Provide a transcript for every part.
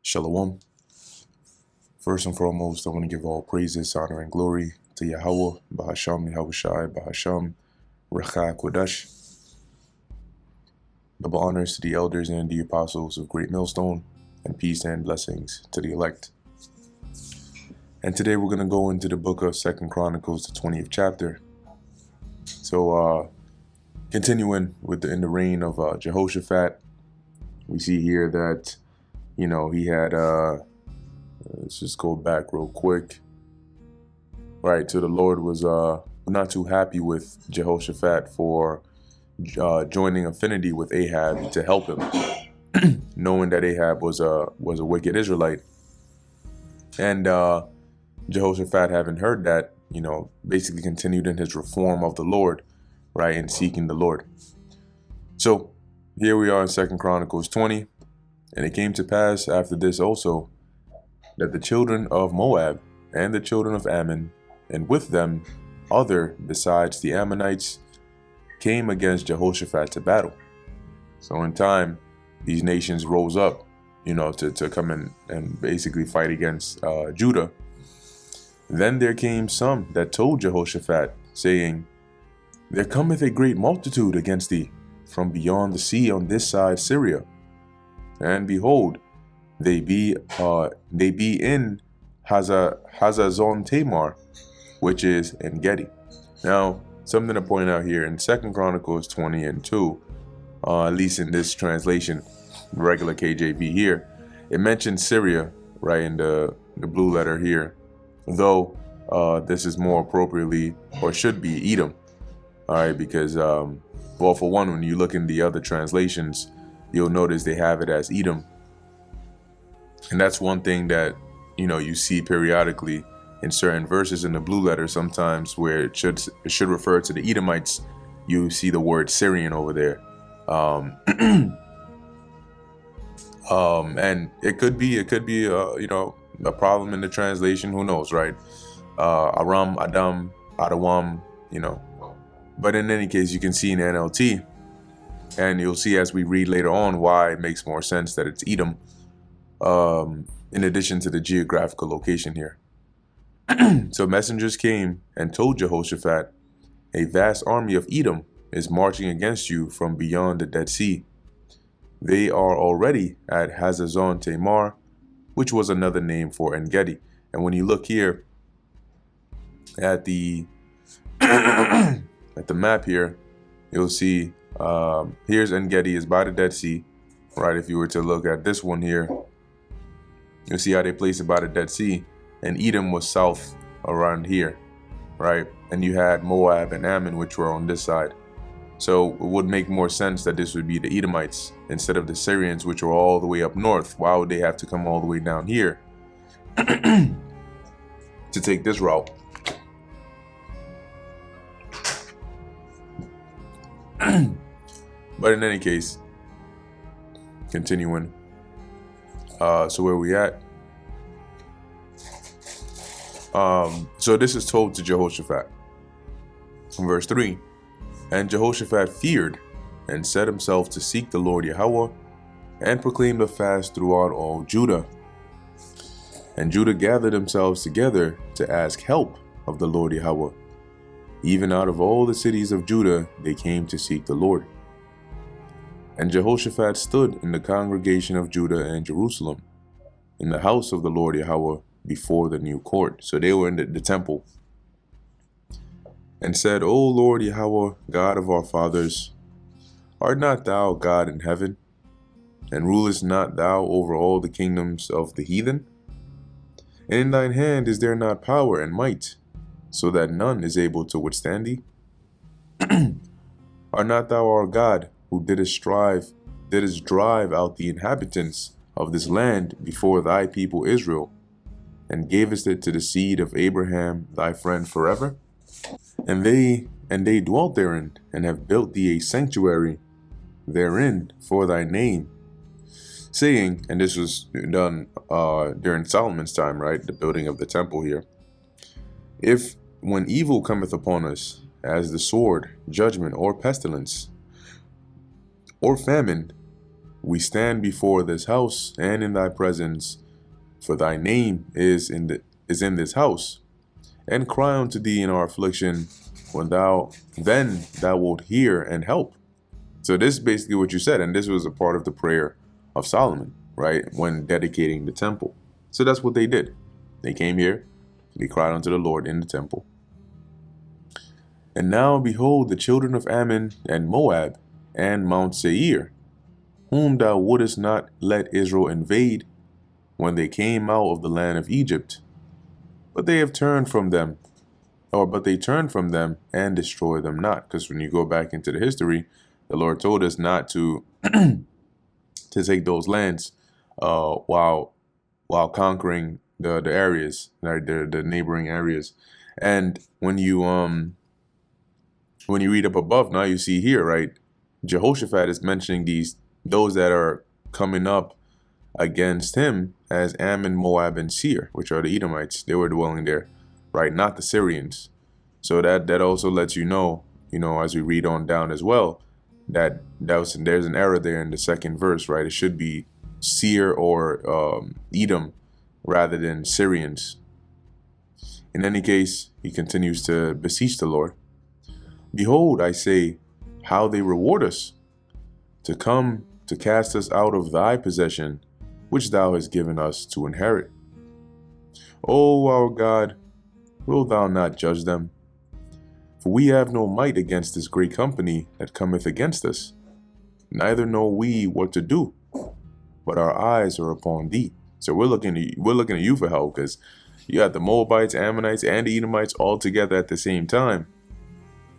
Shalom. First and foremost, I want to give all praises, honor, and glory to Yahweh, Bahasham, Yahushai, Bahasham, Recha Kodesh. Double honors to the elders and the apostles of Great Millstone, and peace and blessings to the elect. And today we're going to go into the book of 2 Chronicles, the 20th chapter. So, continuing in the reign of Jehoshaphat, we see here that, he had, let's just go back real quick. Right, so the Lord was not too happy with Jehoshaphat for joining affinity with Ahab to help him, knowing that Ahab was a wicked Israelite. And Jehoshaphat, having heard that, basically continued in his reform of the Lord, right, and seeking the Lord. So here we are in 2 Chronicles 20. And it came to pass after this also, that the children of Moab and the children of Ammon, and with them other besides the Ammonites, came against Jehoshaphat to battle. So in time, these nations rose up, to come in and basically fight against Judah. Then there came some that told Jehoshaphat, saying, There cometh a great multitude against thee from beyond the sea on this side Syria. And behold, they be in Hazazon Tamar, which is En Gedi. Now, something to point out here in 2 Chronicles 20 and 2, at least in this translation, regular KJV here, it mentions Syria, right, in the blue letter here, though this is more appropriately, or should be, Edom. All right, because, for one, when you look in the other translations, you'll notice they have it as Edom. And that's one thing that, you see periodically in certain verses in the blue letter, sometimes where it should refer to the Edomites, you see the word Syrian over there. And it could be a problem in the translation, who knows, right? Aram, Adam, Adawam, But in any case, you can see in NLT, and you'll see as we read later on why it makes more sense that it's Edom, in addition to the geographical location here. So messengers came and told Jehoshaphat, A vast army of Edom is marching against you from beyond the Dead Sea. They are already at Hazazon Tamar, which was another name for En Gedi. And when you look here at the at the map here, you'll see here's En Gedi is by the Dead Sea, right? If you were to look at this one here, you'll see how they place it by the Dead Sea, and Edom was south around here, right? And you had Moab and Ammon, which were on this side. So it would make more sense that this would be the Edomites instead of the Syrians, which are all the way up north. Why would they have to come all the way down here to take this route? But in any case, continuing. So where we at? So this is told to Jehoshaphat. In verse 3, And Jehoshaphat feared and set himself to seek the Lord Yahweh and proclaimed a fast throughout all Judah. And Judah gathered themselves together to ask help of the Lord Yahweh. Even out of all the cities of Judah, they came to seek the Lord. And Jehoshaphat stood in the congregation of Judah and Jerusalem, in the house of the Lord Yahweh, before the new court. So they were in the temple. And said, O Lord Yahweh, God of our fathers, art not thou God in heaven? And rulest not thou over all the kingdoms of the heathen? And in thine hand is there not power and might, so that none is able to withstand thee? Art not thou our God, who didst drive out the inhabitants of this land before thy people Israel, and gavest it to the seed of Abraham thy friend forever? And they dwelt therein, and have built thee a sanctuary therein for thy name, saying, and this was done during Solomon's time, right? The building of the temple here. If when evil cometh upon us, as the sword, judgment, or pestilence, or famine, we stand before this house and in thy presence, for thy name is in this house, and cry unto thee in our affliction, then thou wilt hear and help. So this is basically what you said, and this was a part of the prayer of Solomon, right, when dedicating the temple. So that's what they did. They came here, they cried unto the Lord in the temple. And now behold, the children of Ammon and Moab and Mount Seir, whom thou wouldest not let Israel invade when they came out of the land of Egypt, but they turned from them and destroy them not. Because when you go back into the history, the Lord told us not to to take those lands while conquering the areas, right, the neighboring areas. And when you read up above, now you see here, right, Jehoshaphat is mentioning those that are coming up against him as Ammon, Moab, and Seir, which are the Edomites. They were dwelling there, right, not the Syrians. So that also lets you know, as we read on down as well, there's an error there in the second verse, right? It should be Seir or Edom rather than Syrians. In any case, he continues to beseech the Lord. Behold, I say, how they reward us, to come to cast us out of thy possession, which thou hast given us to inherit. O our God, wilt thou not judge them? For we have no might against this great company that cometh against us, neither know we what to do, but our eyes are upon thee. So we're looking at you for help, because you got the Moabites, Ammonites, and the Edomites all together at the same time.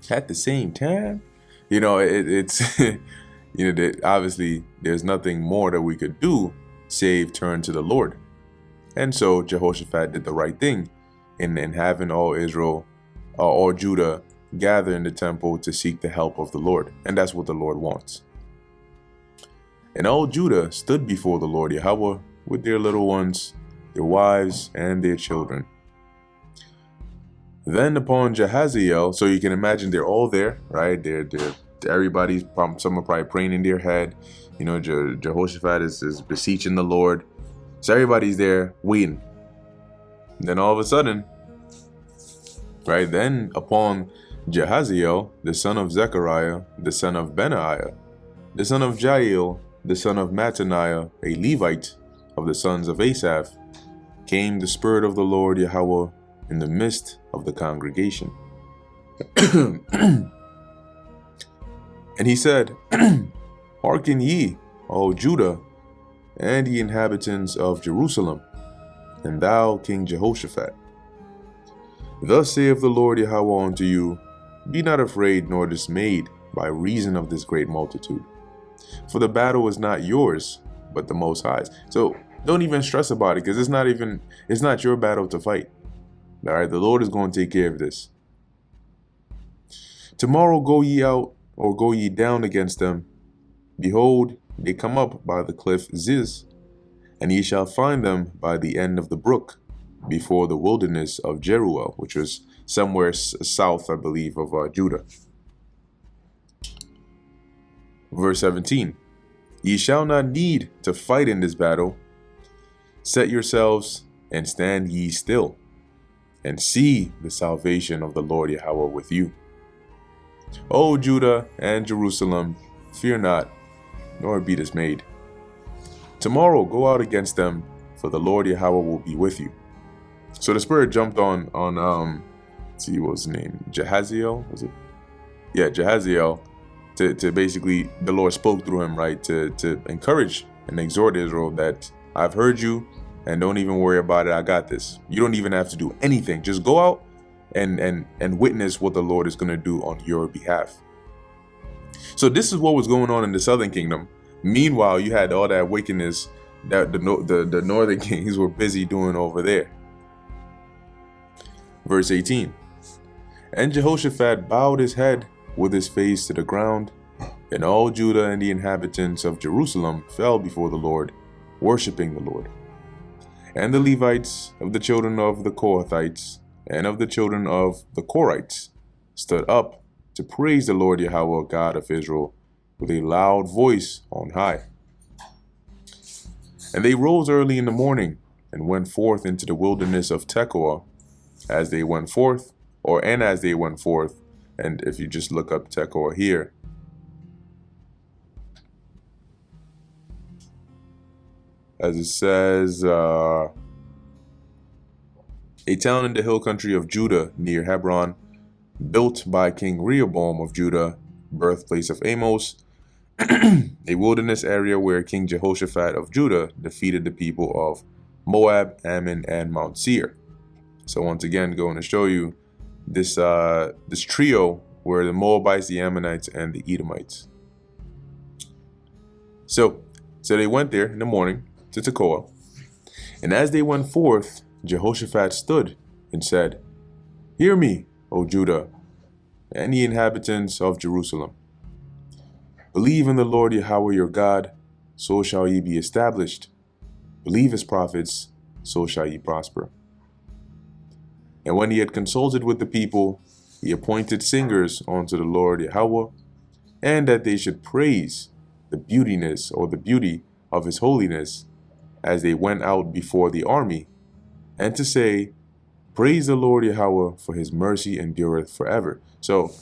At the same time, it's obviously there's nothing more that we could do save turn to the Lord. And so Jehoshaphat did the right thing in having all Judah gather in the temple to seek the help of the Lord. And that's what the Lord wants. And all Judah stood before the Lord Yahweh with their little ones, their wives, and their children. Then upon Jahaziel, so you can imagine they're all there, right? Everybody's, some are probably praying in their head. Jehoshaphat is beseeching the Lord. So everybody's there waiting. And then all of a sudden, right, then upon Jahaziel, the son of Zechariah, the son of Benaiah, the son of Jael, the son of Mattaniah, a Levite of the sons of Asaph, came the Spirit of the Lord Yahweh in the midst of the congregation. And he said, Hearken ye, O Judah, and ye inhabitants of Jerusalem, and thou, King Jehoshaphat. Thus saith the Lord Yahweh unto you, Be not afraid nor dismayed by reason of this great multitude. For the battle is not yours, but the Most High's. So don't even stress about it, because it's not your battle to fight. All right, the Lord is going to take care of this. Tomorrow go ye out, or go ye down against them. Behold, they come up by the cliff Ziz, and ye shall find them by the end of the brook, before the wilderness of Jeruel, which was somewhere south, I believe, of Judah. Verse 17, Ye shall not need to fight in this battle. Set yourselves and stand ye still, and see the salvation of the Lord Yahweh with you. O Judah and Jerusalem, fear not, nor be dismayed. Tomorrow go out against them, for the Lord Yahweh will be with you. So the Spirit jumped on let's see, what was his name? Jahaziel, was it? Yeah, Jahaziel, to basically, the Lord spoke through him, right, to encourage and exhort Israel that I've heard you, and don't even worry about it. I got this. You don't even have to do anything. Just go out and witness what the Lord is going to do on your behalf. So this is what was going on in the southern kingdom. Meanwhile, you had all that wickedness that the northern kings were busy doing over there. Verse 18, And Jehoshaphat bowed his head with his face to the ground, and all Judah and the inhabitants of Jerusalem fell before the Lord, worshiping the Lord. And the Levites of the children of the Kohathites and of the children of the Korites stood up to praise the Lord Yahweh, God of Israel, with a loud voice on high. And they rose early in the morning and went forth into the wilderness of Tekoa. As they went forth, and if you just look up Tekoa here, as it says, a town in the hill country of Judah near Hebron, built by King Rehoboam of Judah, birthplace of Amos, a wilderness area where King Jehoshaphat of Judah defeated the people of Moab, Ammon, and Mount Seir. So once again, going to show you this this trio were the Moabites, the Ammonites, and the Edomites. So they went there in the morning to Tekoa, and as they went forth, Jehoshaphat stood and said, "Hear me, O Judah, and ye inhabitants of Jerusalem. Believe in the Lord Yahweh your God, so shall ye be established. Believe his prophets, so shall ye prosper." And when he had consulted with the people, he appointed singers unto the Lord Yahweh, and that they should praise the beauty of his holiness as they went out before the army, and to say, "Praise the Lord Yahweh, for his mercy endureth forever." So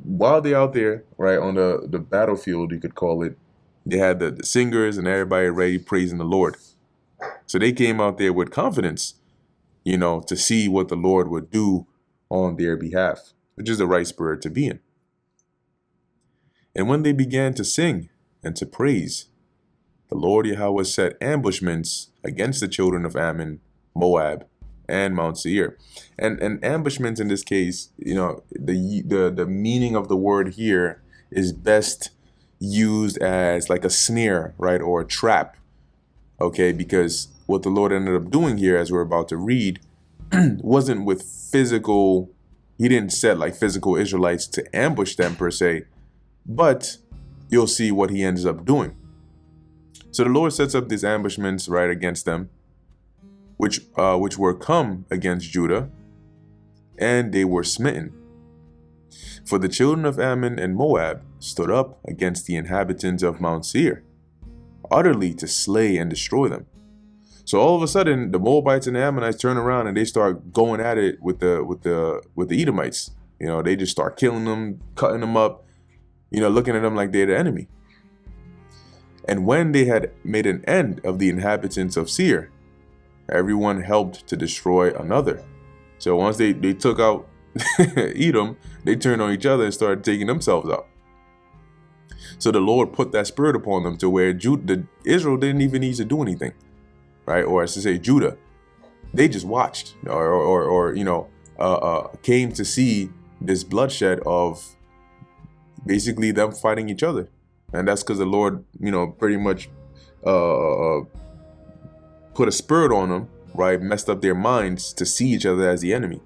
while they're out there, right, on the battlefield, you could call it, they had the singers and everybody ready praising the Lord. So they came out there with confidence, to see what the Lord would do on their behalf, which is the right spirit to be in. And when they began to sing and to praise, the Lord Yahweh set ambushments against the children of Ammon, Moab, and Mount Seir. And ambushments in this case, the meaning of the word here is best used as like a snare, right, or a trap. Okay, because what the Lord ended up doing here, as we're about to read, wasn't with physical, he didn't set like physical Israelites to ambush them per se, but you'll see what he ends up doing. So the Lord sets up these ambushments right against them, which were come against Judah, and they were smitten. For the children of Ammon and Moab stood up against the inhabitants of Mount Seir, utterly to slay and destroy them. So all of a sudden, the Moabites and the Ammonites turn around and they start going at it with the Edomites. They just start killing them, cutting them up, looking at them like they're the enemy. And when they had made an end of the inhabitants of Seir, everyone helped to destroy another. So once they took out Edom, they turned on each other and started taking themselves out. So the Lord put that spirit upon them to where Israel didn't even need to do anything, right? Or as to say, Judah, they just watched or came to see this bloodshed of basically them fighting each other. And that's because the Lord, pretty much put a spirit on them, right? Messed up their minds to see each other as the enemy.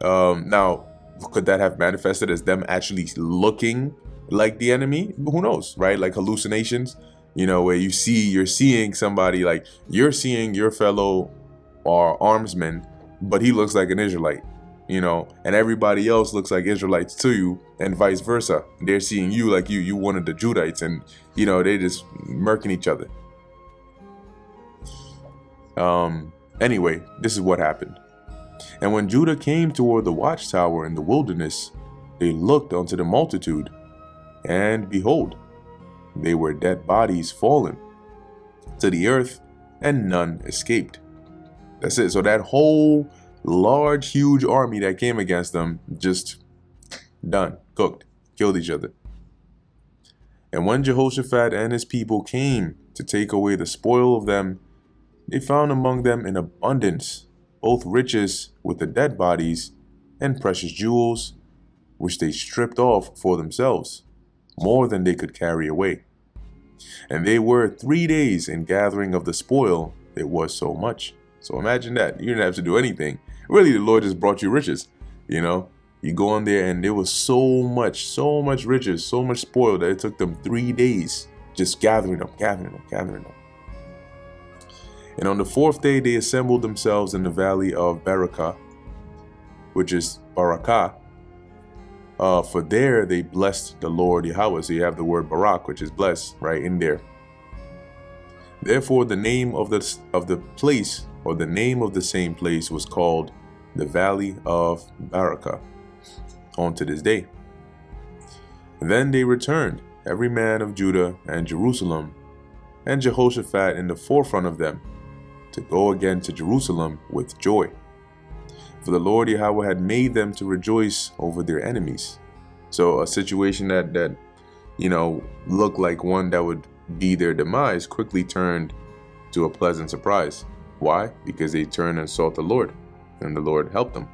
Now, could that have manifested as them actually looking like the enemy? Who knows, right? Like hallucinations, where you're seeing somebody, like you're seeing your fellow armsman, but he looks like an Israelite, and everybody else looks like Israelites to you, and vice versa. They're seeing you like you one of the Judites, and they just murking each other. Anyway, this is what happened. And when Judah came toward the watchtower in the wilderness, they looked unto the multitude, and behold, they were dead bodies fallen to the earth, and none escaped. That's it. So that whole large, huge army that came against them, just done, cooked, killed each other. And when Jehoshaphat and his people came to take away the spoil of them, they found among them in abundance both riches with the dead bodies and precious jewels, which they stripped off for themselves, more than they could carry away. And they were 3 days in gathering of the spoil, it was so much. So imagine that. You didn't have to do anything. Really, the Lord just brought you riches. You go on there and there was so much riches, so much spoil that it took them 3 days just gathering them. And on the 4th day, they assembled themselves in the valley of Barakah, which is Barakah. For there they blessed the Lord Yahweh. So you have the word Barak, which is blessed, right in there. Therefore, the name of the place, or the name of the same place, was called the Valley of Barakah, on to this day. Then they returned, every man of Judah and Jerusalem, and Jehoshaphat in the forefront of them, to go again to Jerusalem with joy. For the Lord Yahweh had made them to rejoice over their enemies. So a situation that looked like one that would be their demise quickly turned to a pleasant surprise. Why? Because they turned and sought the Lord, and the Lord helped them.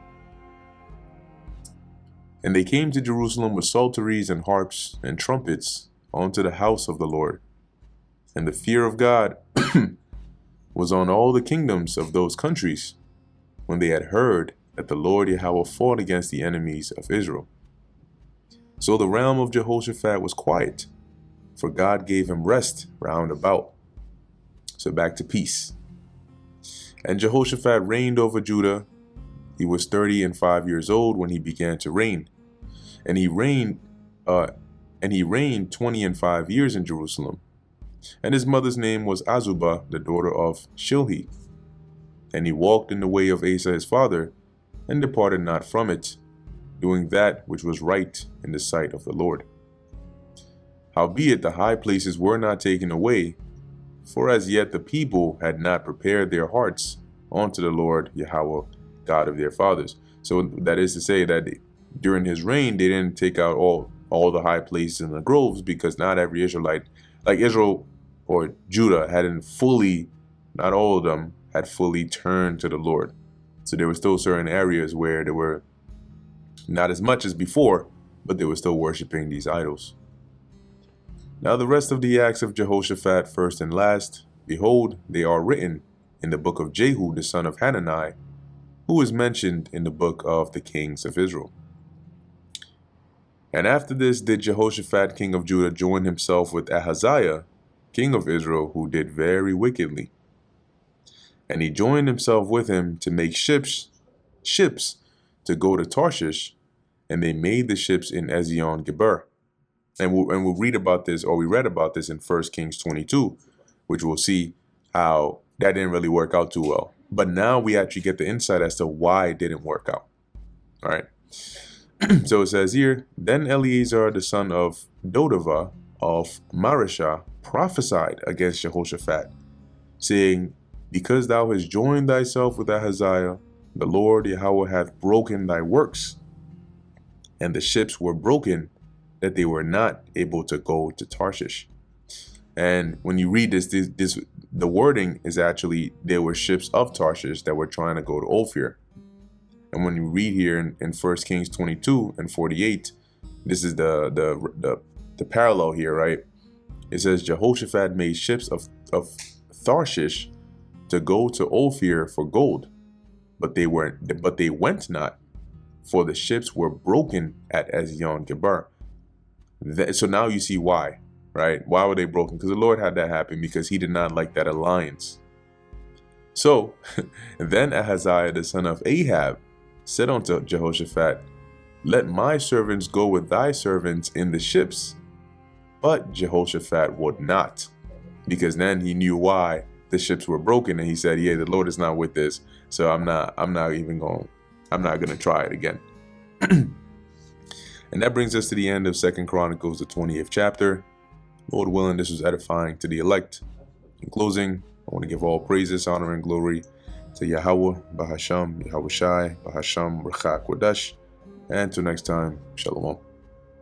And they came to Jerusalem with psalteries and harps and trumpets unto the house of the Lord. And the fear of God was on all the kingdoms of those countries, when they had heard that the Lord Yahweh fought against the enemies of Israel. So the realm of Jehoshaphat was quiet, for God gave him rest round about. So back to peace. And Jehoshaphat reigned over Judah. He was 35 years old when he began to reign, and he reigned 20 and 5 years in Jerusalem. And his mother's name was Azubah, the daughter of Shilhi. And he walked in the way of Asa his father, and departed not from it, doing that which was right in the sight of the Lord. Howbeit the high places were not taken away, for as yet the people had not prepared their hearts unto the Lord Yahweh, God of their fathers. So that is to say that during his reign, they didn't take out all the high places and the groves, because not every Israelite, like Israel or Judah, not all of them had fully turned to the Lord. So there were still certain areas where there were not as much as before, but they were still worshiping these idols. Now the rest of the acts of Jehoshaphat, first and last, behold, they are written in the book of Jehu the son of Hanani, who is mentioned in the book of the kings of Israel. And after this did Jehoshaphat king of Judah join himself with Ahaziah king of Israel, who did very wickedly. And he joined himself with him to make ships to go to Tarshish, and they made the ships in Ezion-Geber. And we'll read about this, or we read about this in 1 Kings 22, which we'll see how that didn't really work out too well. But now we actually get the insight as to why it didn't work out. All right. So it says here, then Eleazar the son of Dodavah of Mareshah prophesied against Jehoshaphat, saying, because thou hast joined thyself with Ahaziah, the Lord Yahweh hath broken thy works. And the ships were broken, that they were not able to go to Tarshish. And when you read this, the wording is actually, there were ships of Tarshish that were trying to go to Ophir. And when you read here in 1 Kings 22 and 48, this is the parallel here, right? It says Jehoshaphat made ships of Tarshish to go to Ophir for gold, but they went not, for the ships were broken at Ezion-Geber. So now you see why, right? Why were they broken? Because the Lord had that happen because he did not like that alliance. So then Ahaziah the son of Ahab said unto Jehoshaphat, let my servants go with thy servants in the ships. But Jehoshaphat would not, because then he knew why the ships were broken, and he said, yeah, the Lord is not with this, so I'm not gonna try it again. And that brings us to the end of 2 Chronicles, the 20th chapter. Lord willing, this was edifying to the elect. In closing, I want to give all praises, honor, and glory to Yahweh, Bahasham, Yahweh Shai, Bahasham, Rachak, Wadash. And until next time, Shalom.